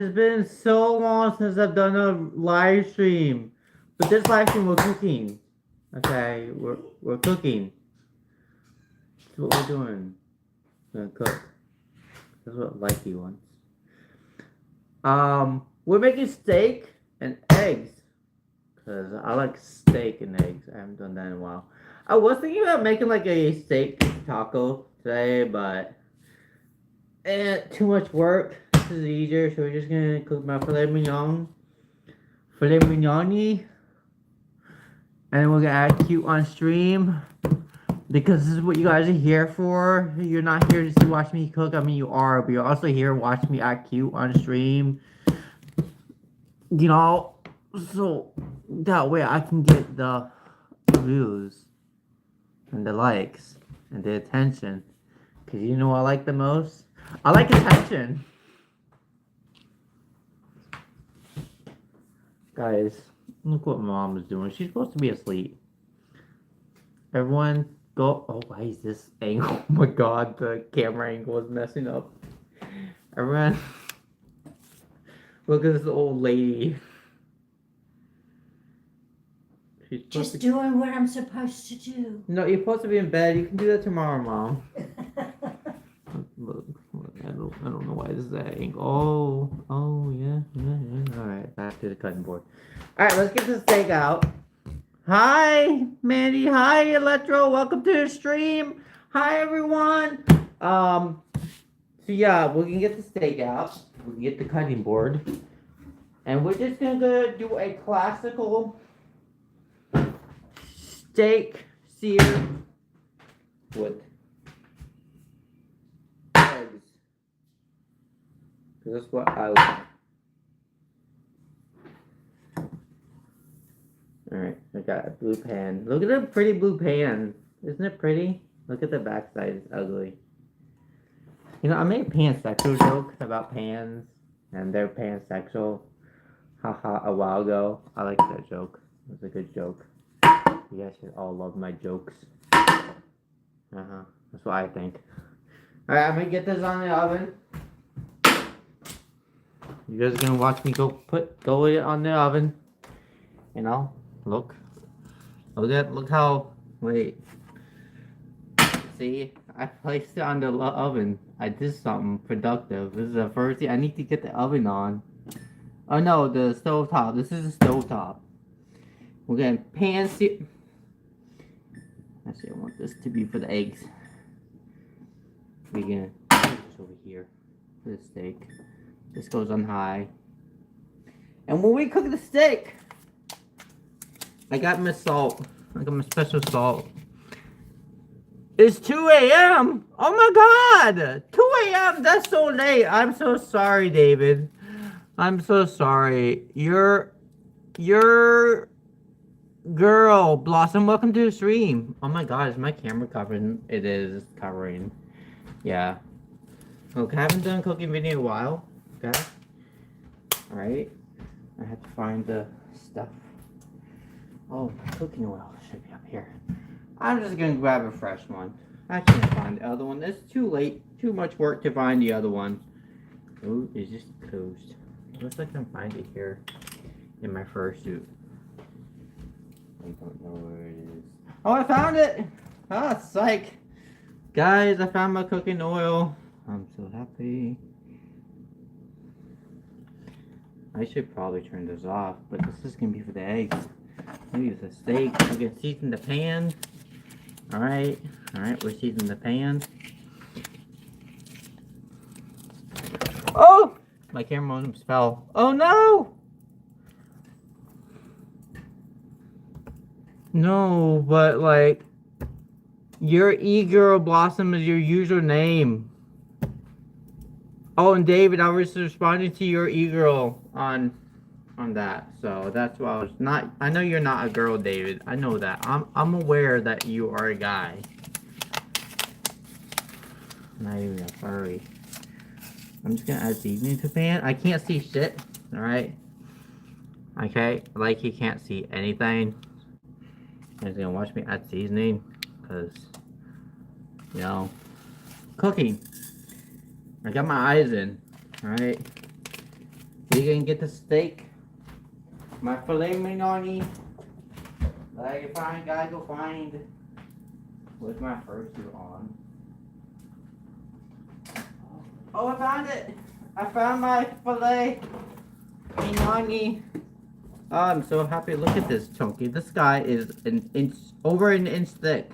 It's been so long since I've done a live stream. But this live stream we're cooking. Okay, we're cooking. That's what we're doing. We're gonna cook. That's what Likey wants. We're making steak and eggs. Cause I like steak and eggs. I haven't done that in a while. I was thinking about making like a steak taco today, but too much work. This is easier, so we're just gonna cook my filet mignoni, and we're gonna add cute on stream because this is what you guys are here for. You're not here just to watch me cook. I mean, you are, but you're also here watching me act cute on stream. You know, so that way I can get the views and the likes and the attention. Cause you know what I like the most? I like attention. Guys, look what mom is doing. She's supposed to be asleep. Everyone go. Oh, why is this angle? Oh my god, the camera angle is messing up. Everyone, look at this old lady. She's just doing what I'm supposed to do. No, you're supposed to be in bed. You can do that tomorrow, Mom. Look, I don't know why this is that angle. Oh, yeah. All right, back to the cutting board. All right, let's get the steak out. Hi, Mandy. Hi, Electro. Welcome to the stream. Hi, everyone. So yeah, we can get the steak out. We can get the cutting board, and we're just gonna do a classical steak sear with eggs. Cause that's what I like. Alright, I got a blue pan. Look at the pretty blue pan. Isn't it pretty? Look at the backside, it's ugly. You know, I made a pansexual joke about pans and they're pansexual. Haha, a while ago. I like that joke. It was a good joke. You guys should all love my jokes. That's what I think. Alright, I'm gonna get this on the oven. You guys are gonna watch me go it on the oven. You know? Look how, wait. See? I placed it on the oven. I did something productive. This is the first thing. I need to get the oven on. Oh no, the stove top. This is the stove top. We're gonna pan sear. Actually, I want this to be for the eggs. We're gonna put this over here for the steak. This goes on high. And when we cook the steak, I got my salt. I got my special salt. It's 2 a.m. Oh my god! 2 a.m. That's so late. I'm so sorry, David. I'm so sorry. Your girl, Blossom, welcome to the stream. Oh my god, is my camera covering? It is covering. Yeah. Okay, I haven't done a cooking video in a while. Okay. Alright. I have to find the stuff. Oh, cooking oil should be up here. I'm just gonna grab a fresh one. I can't find the other one. It's too late. Too much work to find the other one. Oh, it's just closed. Looks like I can find it here in my fursuit. I don't know where it is. Oh, I found it! Ah, psych! Guys, I found my cooking oil. I'm so happy. I should probably turn this off, but this is gonna be for the eggs. Maybe it's a steak. We're gonna season the pan. Alright, we're seasoning the pan. Oh! My camera almost fell. Oh no! No, but like, your e-girl Blossom is your username. Oh, and David, I was responding to your e-girl on that, so that's why I was not. I know you're not a girl, David. I know that. I'm aware that you are a guy. Not even a furry. I'm just gonna add seasoning to the pan. I can't see shit. All right. Okay, like he can't see anything. He's gonna watch me add seasoning, cause you know, cooking. I got my eyes in. All right. We're gonna get the steak. My filet mignon. Gotta go find with my fursuit on. Oh, I found it! I found my filet mignon. Oh, I'm so happy. Look at this, Chunky. This guy is over an inch thick.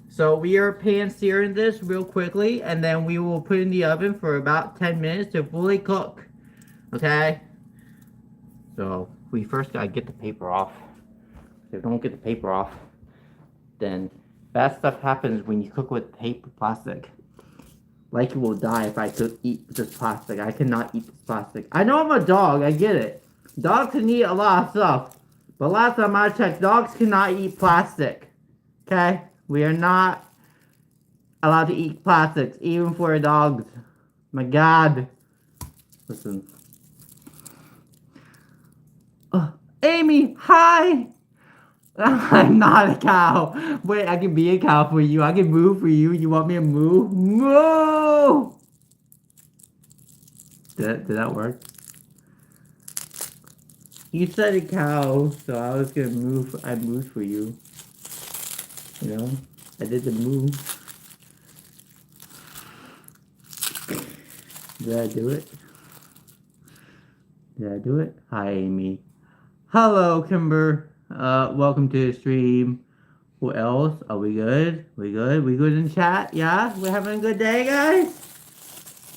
So we are pan searing this real quickly, and then we will put it in the oven for about 10 minutes to fully cook. Okay? So we first gotta get the paper off. If you don't get the paper off, then bad stuff happens when you cook with paper plastic. Like you will die if I could eat this plastic. I cannot eat this plastic. I know I'm a dog, I get it. Dogs can eat a lot of stuff. But last time I checked, dogs cannot eat plastic. Okay? We are not allowed to eat plastics, even for dogs. My God. Listen. Amy, hi! I'm not a cow. Wait, I can be a cow for you. I can move for you. You want me to move? Moo! Did that work? You said a cow, so I was gonna move. I moved for you. You know? I did the move. Did I do it? Did I do it? Hi, Amy. Hello, Kimber. Welcome to the stream. Who else? Are we good? We good? We good in chat? Yeah? We're having a good day, guys?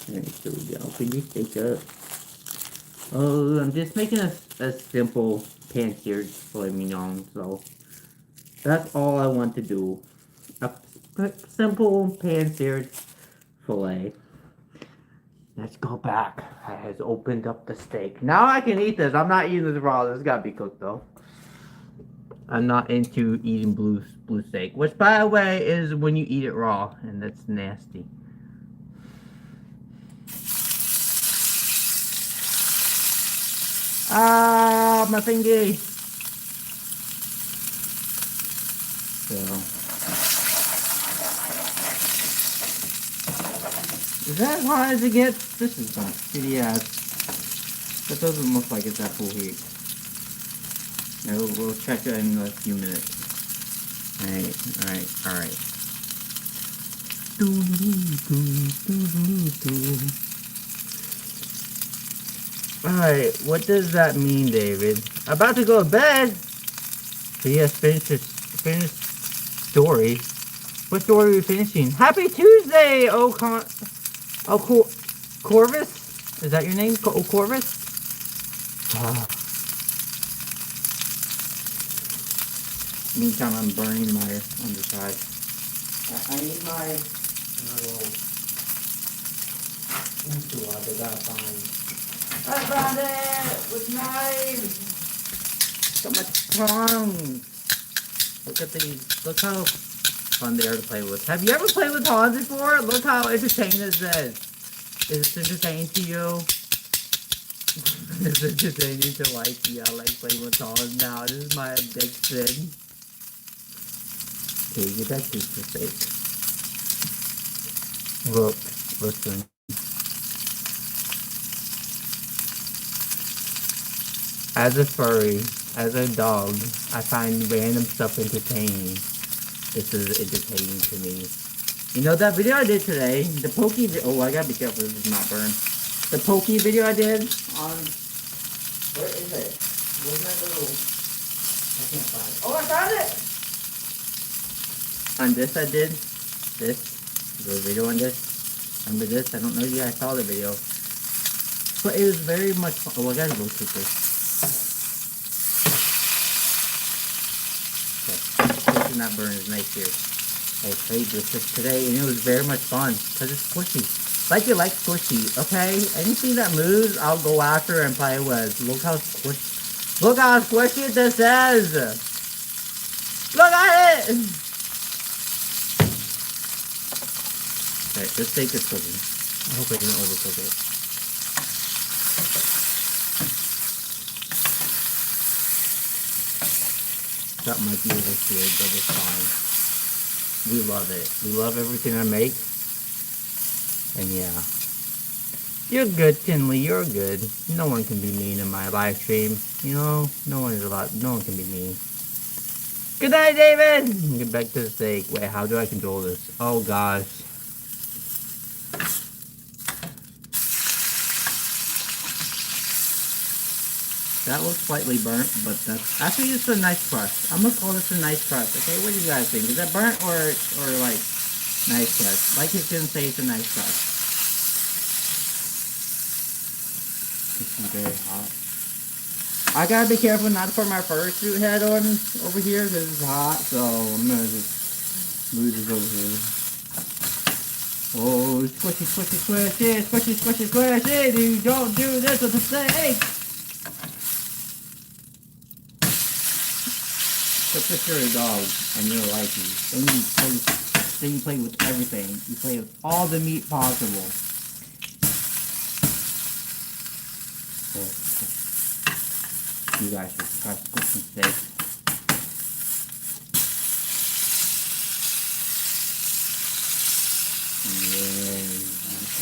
Alright, so we go. Can you take up? Oh, I'm just making a simple pan-seared filet mignon, so that's all I want to do. A simple pan-seared filet. Let's go back. I has opened up the steak. Now I can eat this. I'm not eating this raw. This gotta be cooked though. I'm not into eating blue steak, which by the way is when you eat it raw, and that's nasty. Ah, my thingy. So. Is that as hot as it gets? This is not shitty ass. That doesn't look like it's at full heat. We'll check it in a few minutes. Alright. Alright, what does that mean, David? About to go to bed? So yes, finished story. What story are we finishing? Happy Tuesday, Corvus? Is that your name? Corvus? Meantime, I'm burning my underside. I need my little enchilada that I gotta find. I found it with knives. Got my tongs. Look at these. Look how fun they are to play with. Have you ever played with tongs before? Look how entertaining this is. Is this entertaining to you? It's entertaining to like, yeah, like playing with tongs now. This is my addiction. Okay, get that piece of steak. Look, listen. As a furry, as a dog, I find random stuff entertaining. This is entertaining to me. You know that video I did today, the pokey video, oh I gotta be careful this does not burn. The pokey video I did on, where is it? Where's my little, I can't find it. Oh, I found it! On this I did, the video on this, remember this? I don't know if you guys saw the video. But it was very much fun. Oh, I gotta go to this. Okay, this is not burn as nice here. I played with this today and it was very much fun because it's squishy. Like you like squishy, okay? Anything that moves, I'll go after and play with. Look how squishy. Look how squishy this is. Look at it. Alright, this steak is cooking. I hope I didn't overcook it. That might be overseared, but it's fine. We love it. We love everything I make. And yeah. You're good, Tinley. You're good. No one can be mean in my live stream. You know, no one can be mean. Good night, David! Get back to the steak. Wait, how do I control this? Oh, gosh. That looks slightly burnt, but that's actually just a nice crust. I'm gonna call this a nice crust. Okay, what do you guys think? Is that burnt or like nice crust? Like it's gonna say it's a nice crust. It's very hot. I gotta be careful not to put my fursuit head on over here because it's hot. So I'm gonna just move this over here. Oh, squishy, squishy, squishy, squishy, squishy, squishy. Dude, don't do this with the steak. Except if you're a dog and you're like you, then you play with everything. You play with all the meat possible. You guys should try cooking steak.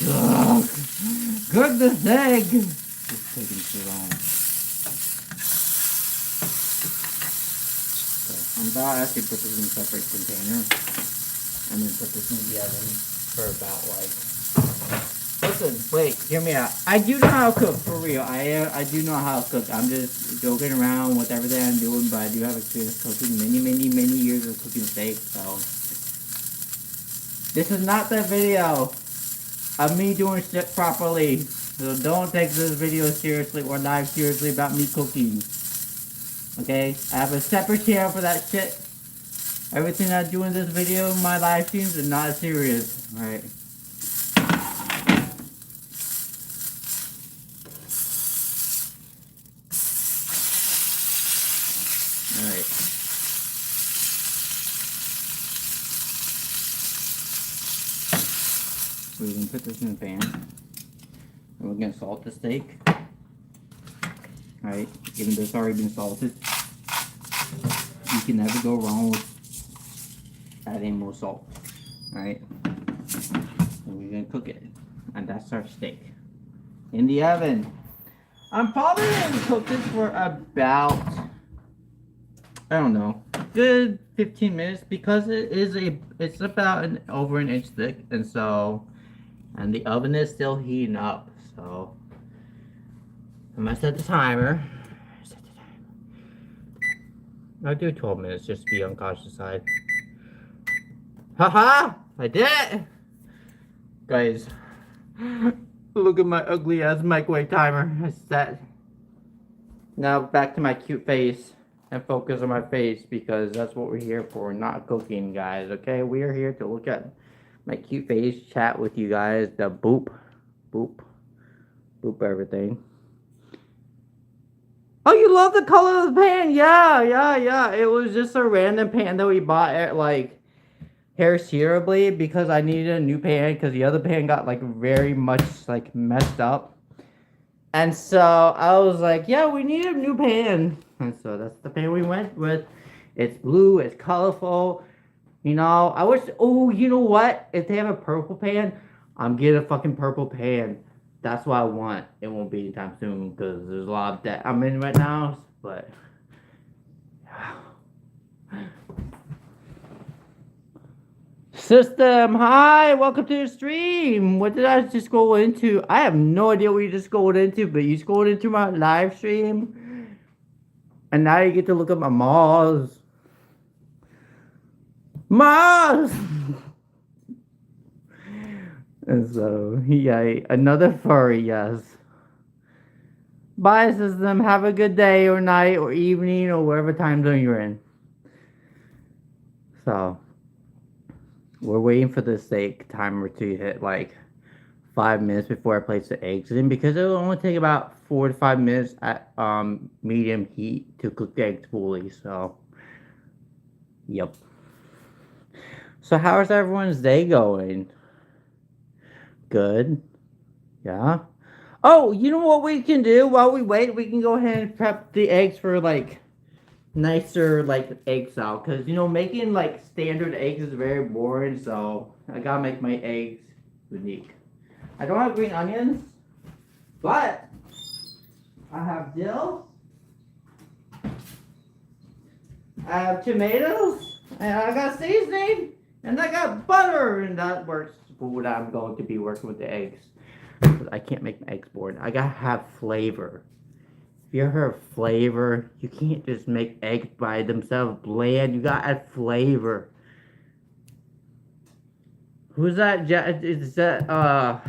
Yeah. Cook the steak. It's taking too long. I'm about to actually put this in a separate container and then put this in the oven for about like. Listen, wait, hear me out. I do know how to cook, for real. I do know how to cook. I'm just joking around with everything I'm doing, but I do have experience cooking. Many years of cooking steak, so. This is not the video of me doing shit properly. So don't take this video seriously or live seriously about me cooking. Okay? I have a separate channel for that shit. Everything I do in this video, my live streams, are not serious. Alright. Alright. We're gonna put this in the pan. And we're gonna salt the steak. Alright, even though it's already been salted. You can never go wrong with adding more salt. Alright. And we're gonna cook it. And that's our steak. In the oven. I'm probably gonna cook this for about, I don't know, good 15 minutes because it's about over an inch thick, and the oven is still heating up, so I'm gonna set the timer. I'll do 12 minutes just to be on the cautious side. Haha! I did it! Guys, look at my ugly ass microwave timer. It's set. Now back to my cute face and focus on my face because that's what we're here for, not cooking, guys. Okay, we are here to look at my cute face, chat with you guys, the boop everything. Oh, you love the color of the pan? Yeah. It was just a random pan that we bought at like Hair Cerebrally because I needed a new pan because the other pan got like very much like messed up. And so I was like, yeah, we need a new pan. And so that's the pan we went with. It's blue, it's colorful. You know, I wish, oh, you know what? If they have a purple pan, I'm getting a fucking purple pan. That's what I want. It won't be anytime soon because there's a lot of debt I'm in right now. But System, hi, welcome to the stream. What did I just go into? I have no idea what you just scrolled into, but you scrolled into my live stream. And now you get to look at my malls. Malls! And so, yeah, another furry, yes. Bye, System. Have a good day or night or evening or whatever time zone you're in. So, we're waiting for the steak timer to hit like 5 minutes before I place the eggs in because it'll only take about 4 to 5 minutes at medium heat to cook the eggs fully. So, yep. So, how is everyone's day going? Good. Yeah. Oh, you know what we can do while we wait? We can go ahead and prep the eggs for like nicer like egg style, because you know making like standard eggs is very boring, so I gotta make my eggs unique. I don't have green onions, But I have dill. I have tomatoes. And I got seasoning. And I got butter. And that works for what I'm going to be working with the eggs. I can't make my eggs board. I gotta have flavor. If you ever heard of flavor, you can't just make eggs by themselves bland. You gotta add flavor. Who's that? Is that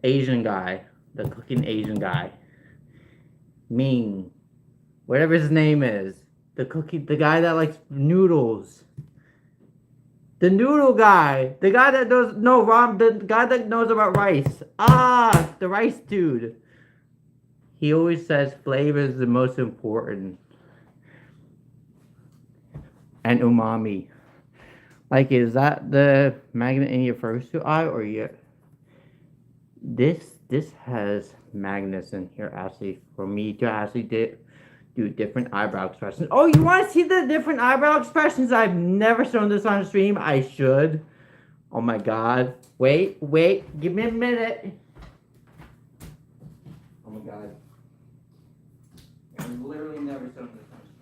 Asian guy? The cooking Asian guy. Ming. Whatever his name is. The guy that likes noodles. The noodle guy. The guy that knows, no, Rom, the guy that knows about rice. Ah, the rice dude. He always says flavor is the most important. And umami. Like, is that the magnet in your first eye or your... This has magnets in here, actually, for me to actually do different eyebrow expressions. Oh, you want to see the different eyebrow expressions? I've never shown this on stream. I should. Oh my god. Wait. Give me a minute. Oh my god. I've literally never shown this on stream.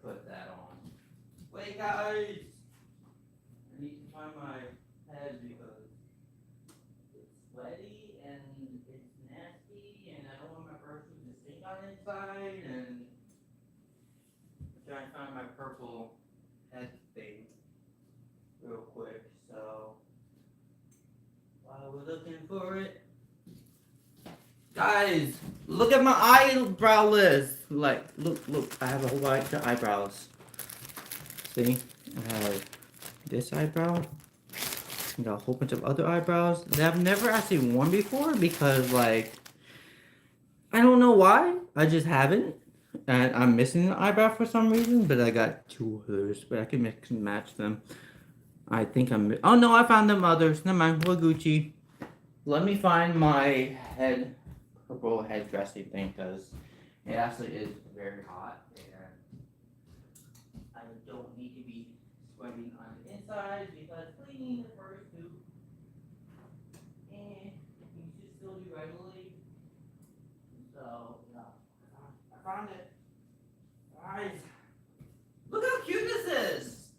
Put that on. Wait, guys! I need to find my head because it's sweaty and it's nasty, and I don't want my perfume to stink on the inside. And I'm trying to find my purple head thing real quick. So while we're looking for it, guys, look at my eyebrow list. Like, look, I have a whole bunch of eyebrows. See? I have this eyebrow. I got a whole bunch of other eyebrows that I've never actually worn before because, like, I don't know why. I just haven't. And I'm missing an eyebrow for some reason, but I got two others, but I can mix and match them. I think oh no, I found them others. Never mind, we're Gucci. Let me find my purple head dressing thing, because it actually is very hot, and I don't need to be sweating on the inside because cleaning the first two, and you should still do regularly. So yeah, I found it, guys. Look how cute this is.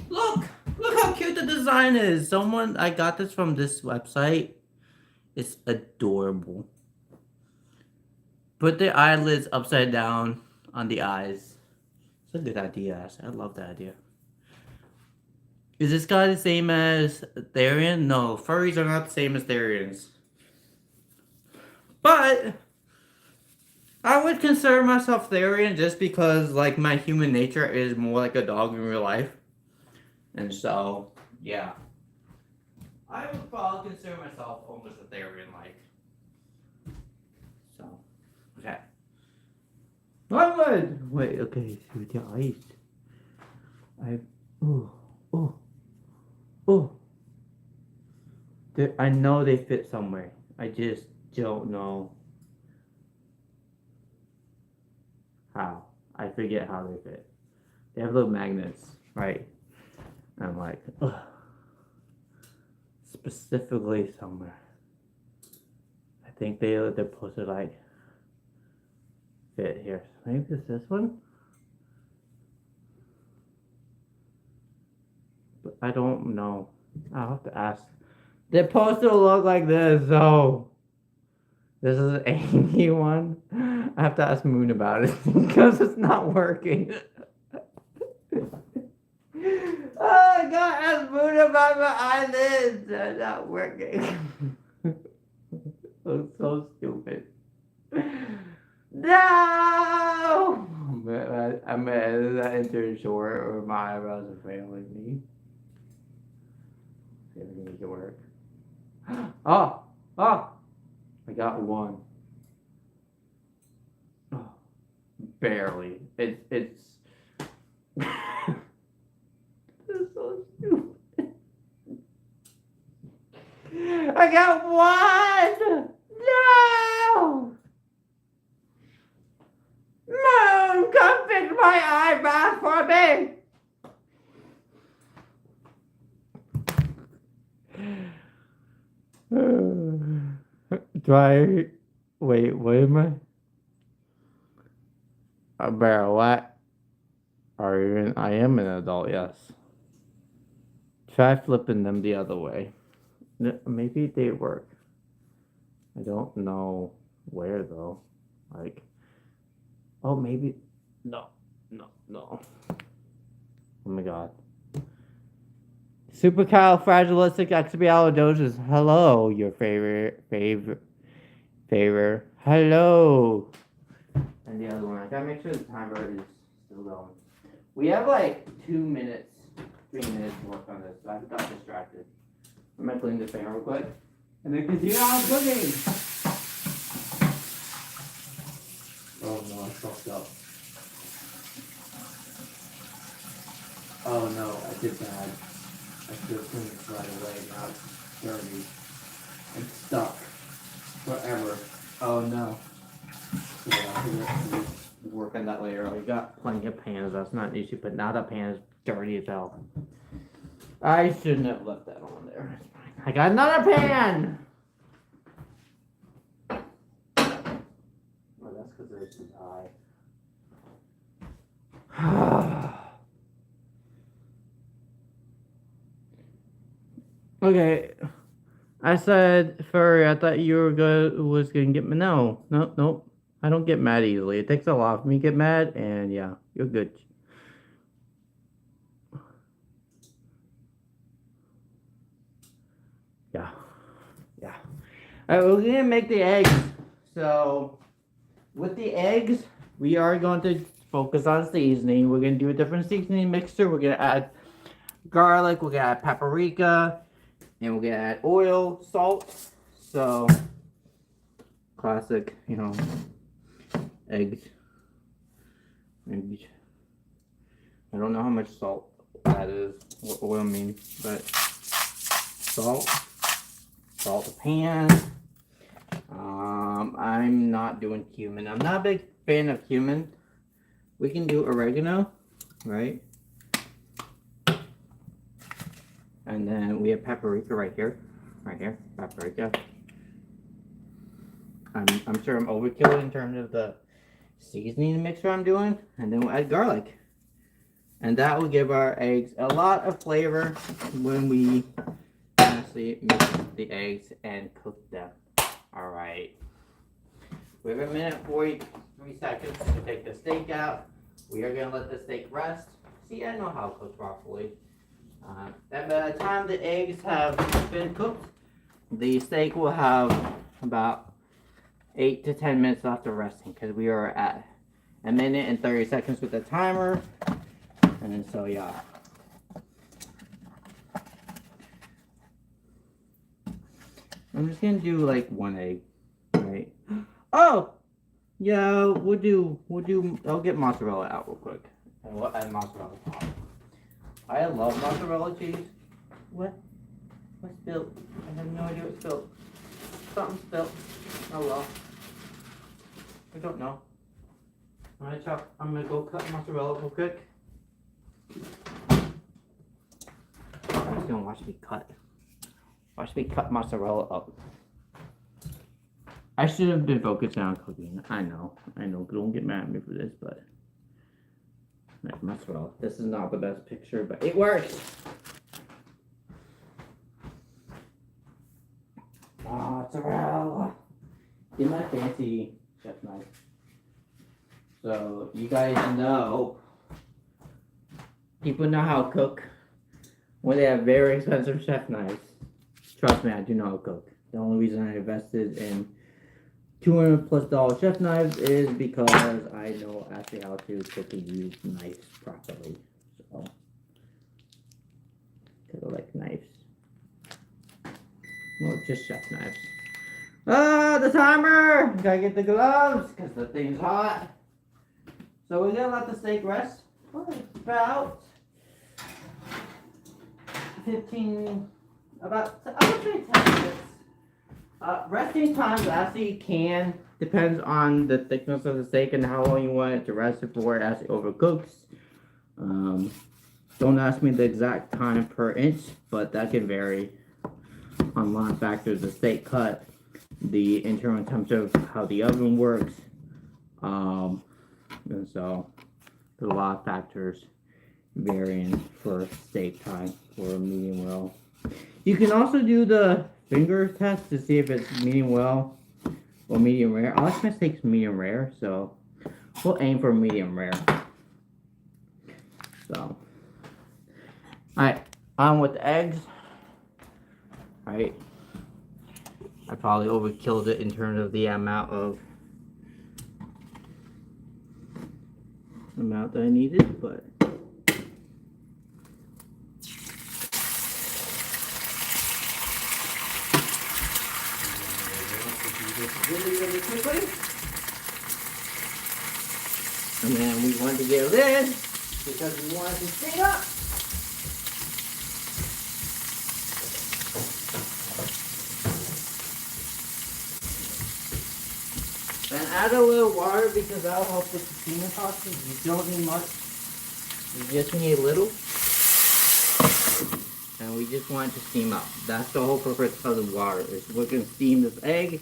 Look how cute the design is. I got this from this website. It's adorable. Put the eyelids upside down on the eyes. It's a good idea, actually. I love that idea. Is this guy the same as Therian? No, furries are not the same as Therians. But I would consider myself Therian just because, like, my human nature is more like a dog in real life. And so, yeah. I would probably consider myself almost a Therian-like. So, okay. I would! Wait, okay, see with your eyes. Oh. I know they fit somewhere. I just don't know how. I forget how they fit. They have little magnets, right? I'm like, ugh. Specifically somewhere. I think they're supposed to like fit here. Maybe it's this one? But I don't know. I'll have to ask. They're supposed to look like this, so this is an Amy one. I have to ask Moon about it because it's not working. Oh, I gotta ask Moon about my eyelids. They're not working. I'm so stupid. No! I'm gonna edit that into a short or my eyebrows are failing me. See if I can make it work. Oh! I got one. Oh, barely. It's it's so stupid. I got one. No. Moon, come fix my eyebrow for me. Do I wait? What am I? About what? Are you? I am an adult. Yes. Try flipping them the other way. Maybe they work. I don't know where though. Like, oh, maybe. No, no, no. Oh my god. Supercalifragilisticexpialidocious. Hello, your favorite. Hello. And the other one. I gotta make sure the timer is still going. We have like 2 minutes, 3 minutes to work on this. So I got distracted. I'm gonna clean this thing real quick. And then continue on cooking. Oh no, I fucked up. Oh no, I did bad. I should have cleaned this right away. Now it's dirty and stuck forever. Oh no. Yeah, I'm gonna work on that later. We got plenty of pans. That's not an issue, but now the pan is dirty as hell. I shouldn't have left that on there. It's fine. I got another pan. Oh, that's because there's too high. Okay, I said furry. I thought you were was gonna get me. No, no, no. I don't get mad easily. It takes a lot for me to get mad, and yeah, you're good. Yeah, yeah. All right, we're gonna make the eggs. So, with the eggs, we are going to focus on seasoning. We're gonna do a different seasoning mixture. We're gonna add garlic. We're gonna add paprika. And we're gonna add oil, salt. So, classic, you know, eggs. Maybe. I don't know how much salt that is, what oil means, but salt. Salt the pan. I'm not doing cumin. I'm not a big fan of cumin. We can do oregano, right? And then we have paprika right here, paprika. I'm sure I'm overkill in terms of the seasoning mixture I'm doing, and then we'll add garlic, and that will give our eggs a lot of flavor when we actually mix the eggs and cook them. All right, we have 1:43 seconds to take the steak out. We are gonna let the steak rest. See, I know how to cook properly. And by the time the eggs have been cooked, the steak will have about 8 to 10 minutes left of resting, because we are at 1:30 seconds with the timer. And so, yeah. I'm just gonna do like 1 egg, right? Oh! Yeah, I'll get mozzarella out real quick. And we'll add mozzarella. I love mozzarella cheese. What? What spilled? I have no idea what spilled. Something spilled. Oh well. I don't know. I'm gonna go cut mozzarella real quick. I'm just gonna watch me cut. Watch me cut mozzarella up. I should have been focusing on cooking. I know. Don't get mad at me for this, but like mozzarella. This is not the best picture, but it works. Mozzarella. Get my fancy chef knife. So you guys know, people know how to cook when they have very expensive chef knives. Trust me, I do know how to cook. The only reason I invested in $200+ chef knives is because I know actually how to cook and use knives properly. So, because I like knives. Well, just chef knives. Ah, the timer! Gotta get the gloves because the thing's hot. So we're gonna let the steak rest for about 15, I would say 10 minutes. Resting times actually can depends on the thickness of the steak and how long you want it to rest before it actually overcooks. Don't ask me the exact time per inch, but that can vary on a lot of factors: the steak cut, the internal temperature of how the oven works, and so there's a lot of factors varying for steak time for medium well. You can also do the finger test to see if it's medium well or medium rare. I like my steaks medium rare, so we'll aim for medium rare. So, alright, on with the eggs. Alright, I probably overkilled it in terms of the amount that I needed, but really quickly. And then we want to get a lid because we want it to stay up. And add a little water because that'll help with the steaming process. You don't need much. You just need a little. And we just want it to steam up. That's the whole purpose of the water. Is we're going to steam this egg.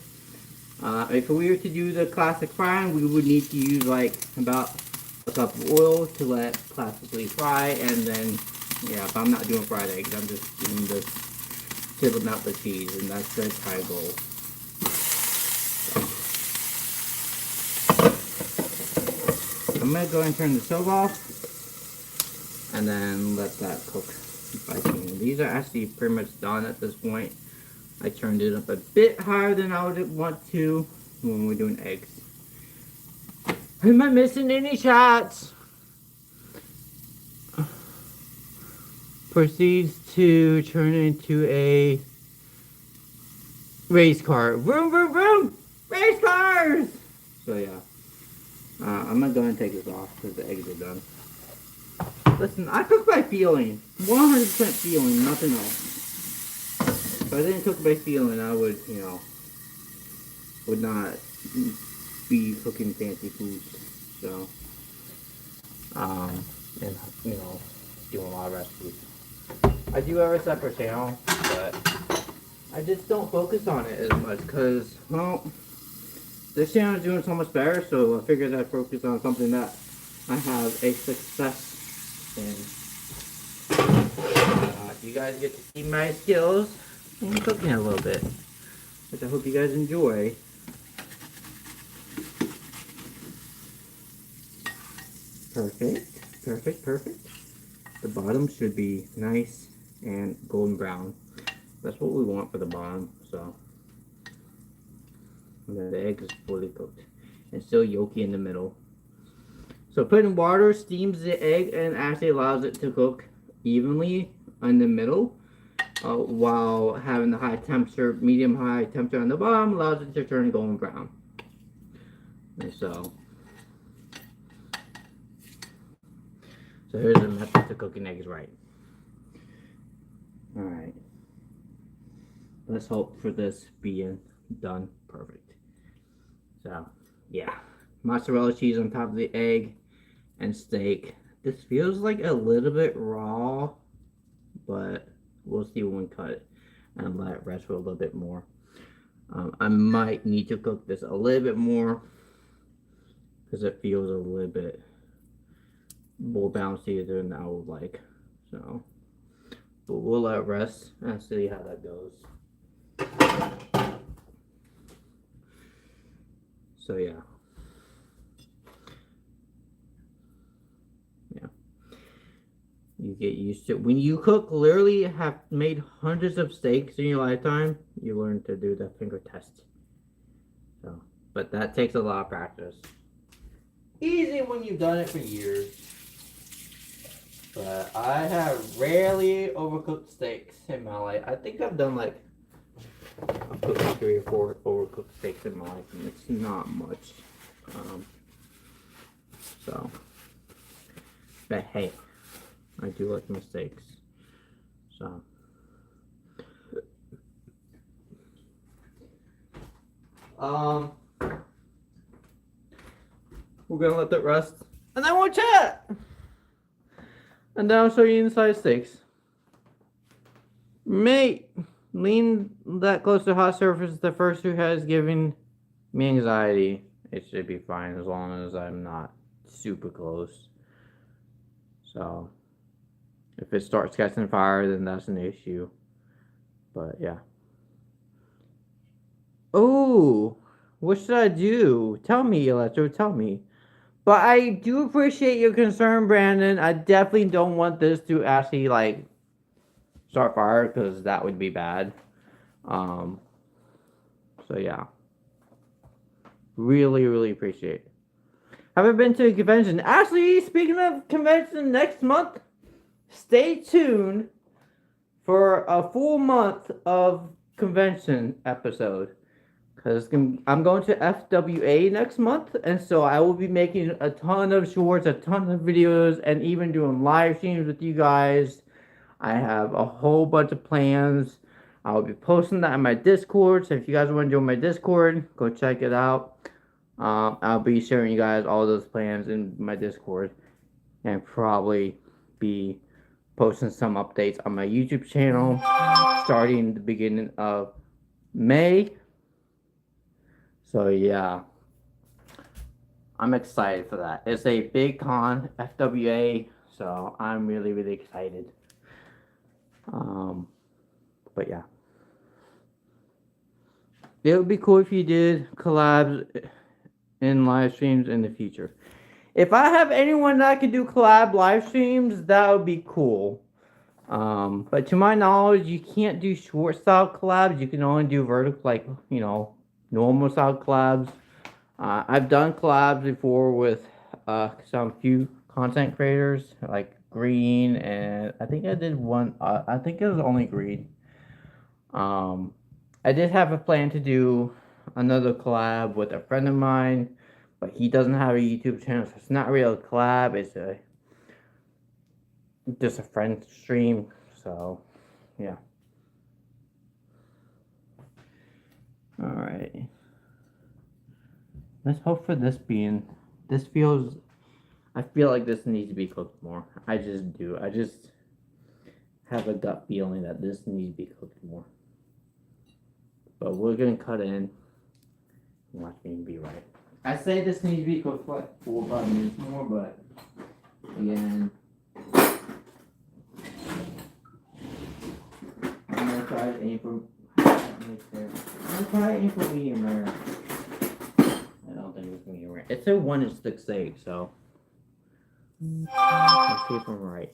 If we were to do the classic frying, we would need to use like about a cup of oil to let classically fry, and then yeah, if I'm not doing fried eggs, I'm just doing this to melt the cheese, and that's the entire goal. So, I'm gonna go ahead and turn the stove off, and then let that cook by steam. These are actually pretty much done at this point. I turned it up a bit higher than I would want to when we're doing eggs. Am I missing any shots? Proceeds to turn into a race car. Vroom, vroom, vroom! Race cars! So yeah. I'm gonna go ahead and take this off because the eggs are done. Listen, I cook by feeling. 100% feeling, nothing else. If I didn't cook by feeling, I would, would not be cooking fancy foods. So, and, doing a lot of recipes. I do have a separate channel, but I just don't focus on it as much because, well, this channel is doing so much better, so I figured I'd focus on something that I have a success in. You guys get to see my skills in cooking a little bit, which I hope you guys enjoy. Perfect, perfect, perfect. The bottom should be nice and golden brown. That's what we want for the bottom, so. And then the egg is fully cooked and still yolky in the middle. So putting water steams the egg and actually allows it to cook evenly in the middle, while having the high temperature, medium high temperature on the bottom allows it to turn golden brown. And so here's the method to cooking eggs right. Alright. Let's hope for this being done perfect. So, yeah. Mozzarella cheese on top of the egg and steak. This feels like a little bit raw, but we'll see when we cut it and let it rest for a little bit more. I might need to cook this a little bit more because it feels a little bit more bouncy than I would like. So, but we'll let it rest and see how that goes. So yeah. You get used to it. When you cook, literally have made hundreds of steaks in your lifetime, you learn to do the finger test. So, but that takes a lot of practice. Easy when you've done it for years. But I have rarely overcooked steaks in my life. I think I've done like, I've cooked like 3 or 4 overcooked steaks in my life, and it's not much. So, but hey, I do like mistakes. So, we're gonna let that rest, and then we'll chat. And then I'll show you inside steaks. Mate, lean that close to hot surface. The first who has given me anxiety. It should be fine as long as I'm not super close. So, if it starts catching fire, then that's an issue. But yeah. Oh, what should I do? Tell me, Electro, tell me. But I do appreciate your concern, Brandon. I definitely don't want this to actually, like, start fire, because that would be bad. So yeah. Really, really appreciate it. Have I been to a convention? Actually, speaking of convention next month, stay tuned for a full month of convention episode. Because I'm going to FWA next month, and so I will be making a ton of shorts, a ton of videos, and even doing live streams with you guys. I have a whole bunch of plans. I'll be posting that in my Discord, so if you guys want to join my Discord, go check it out. I'll be sharing you guys all those plans in my Discord, and probably be posting some updates on my YouTube channel starting the beginning of May. So yeah, I'm excited for that. It's a big con, FWA, so I'm really, really excited. But yeah, it would be cool if you did collabs in live streams in the future. If I have anyone that could do collab live streams, that would be cool. But to my knowledge, you can't do short style collabs. You can only do vertical, like, you know, normal style collabs. I've done collabs before with some few content creators like Green, and I think I did one. I think it was only Green. I did have a plan to do another collab with a friend of mine, but he doesn't have a YouTube channel, so it's not really a collab. It's just a friend stream. So yeah. All right. Let's hope for this being. This feels. I feel like this needs to be cooked more. I just do. I just have a gut feeling that this needs to be cooked more. But we're gonna cut in. Watch me be right. I say this needs to be cooked for like 4 or 5 minutes more, but again, I'm gonna try to aim for. I'm gonna try to aim for medium rare. I don't think it's medium rare. It's a 1-inch thick steak, so let's see if I'm right.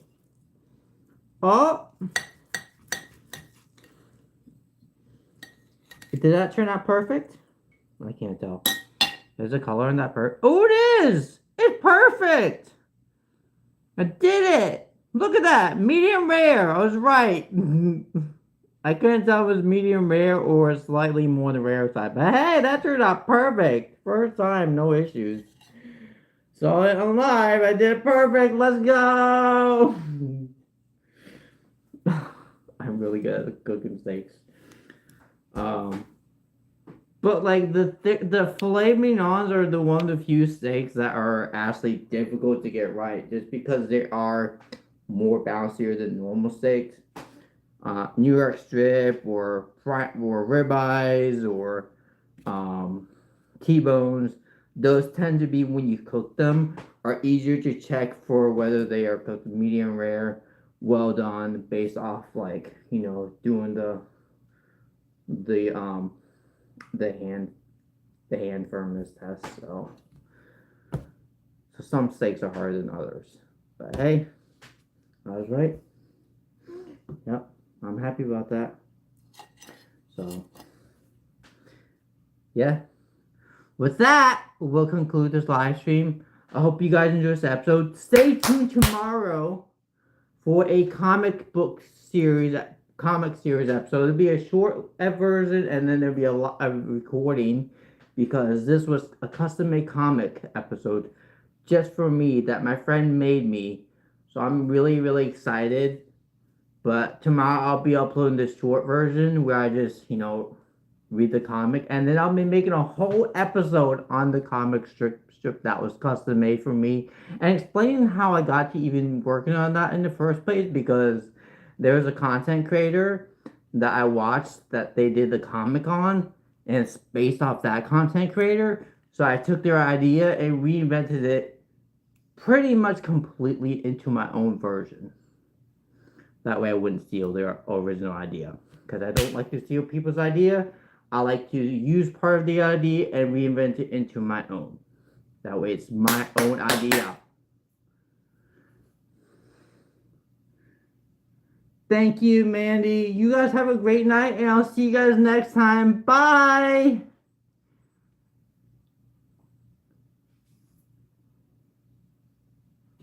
Oh! Did that turn out perfect? I can't tell. There's a color in that Oh, it is! It's perfect! I did it! Look at that! Medium rare! I was right! I couldn't tell if it was medium rare or slightly more on the rare side. But hey, that turned out perfect! First time, no issues. Saw it on live. I did it perfect. Let's go! I'm really good at cooking steaks. But like the filet mignons are the one of the few steaks that are actually difficult to get right, just because they are more bouncier than normal steaks. New York strip or ribeyes or T-bones, those tend to be, when you cook them, are easier to check for whether they are cooked medium rare, well done, based off, like, you know, doing the hand firmness test. So some steaks are harder than others, but hey, I was right. Yep, I'm happy about that. So yeah, with that, we'll conclude this live stream. I hope you guys enjoyed this episode. Stay tuned tomorrow for a comic series episode. It'll be a short version, and then there'll be a recording, because this was a custom-made comic episode just for me that my friend made me. So I'm really, really excited. But tomorrow I'll be uploading this short version where I just, read the comic, and then I'll be making a whole episode on the comic strip that was custom made for me, and explaining how I got to even working on that in the first place. Because there was a content creator that I watched that they did the comic on, and it's based off that content creator. So I took their idea and reinvented it pretty much completely into my own version. That way I wouldn't steal their original idea. Because I don't like to steal people's idea. I like to use part of the idea and reinvent it into my own. That way it's my own idea. Thank you, Mandy. You guys have a great night, and I'll see you guys next time. Bye!